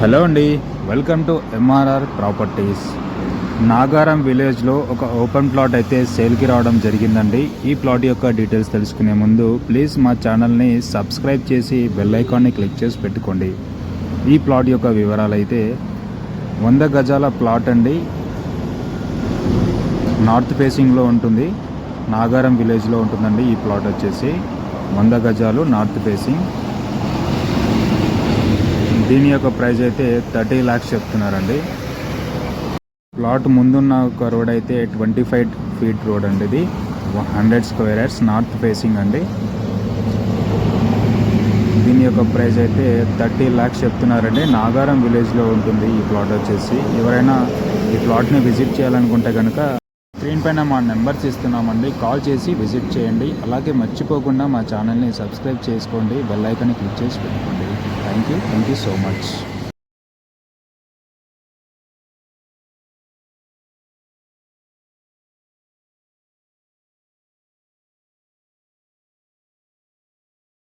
Hello అండి, welcome to MRR properties. Nagaram విలేజ్లో ఒక ఓపెన్ ప్లాట్ అయితే సేల్కి రావడం జరిగిందండి. ఈ ప్లాట్ యొక్క డీటెయిల్స్ తెలుసుకునే ముందు ప్లీజ్ మా ఛానల్ని సబ్స్క్రైబ్ చేసి బెల్ ఐకాన్ని క్లిక్ చేసి పెట్టుకోండి. ఈ ప్లాట్ యొక్క వివరాలు అయితే 100 గజాల ప్లాట్ అండి. నార్త్ ఫేసింగ్లో ఉంటుంది. నాగారం విలేజ్లో ఉంటుందండి. ఈ ప్లాట్ వచ్చేసి 100 గజాలు నార్త్ ఫేసింగ్. దీని యొక్క ప్రైస్ అయితే 30 lakhs చెప్తున్నారండి. ప్లాట్ ముందున్న ఒక రోడ్ అయితే 25 feet రోడ్ అండి. ఇది 100 square yards నార్త్ ఫేసింగ్ అండి. దీని యొక్క ప్రైస్ అయితే 30 lakhs చెప్తున్నారండి. నాగారం విలేజ్లో ఉంటుంది ఈ ప్లాట్ వచ్చేసి. ఎవరైనా ఈ ప్లాట్ని విజిట్ చేయాలనుకుంటే కనుక స్క్రీన్ పైన మా నెంబర్స్ ఇస్తున్నామండి. కాల్ చేసి విజిట్ చేయండి. అలాగే మర్చిపోకుండా మా ఛానల్ని సబ్స్క్రైబ్ చేసుకోండి. బెల్ ఐకాన్ని క్లిక్ చేసి పెట్టుకోండి. Thank you so much.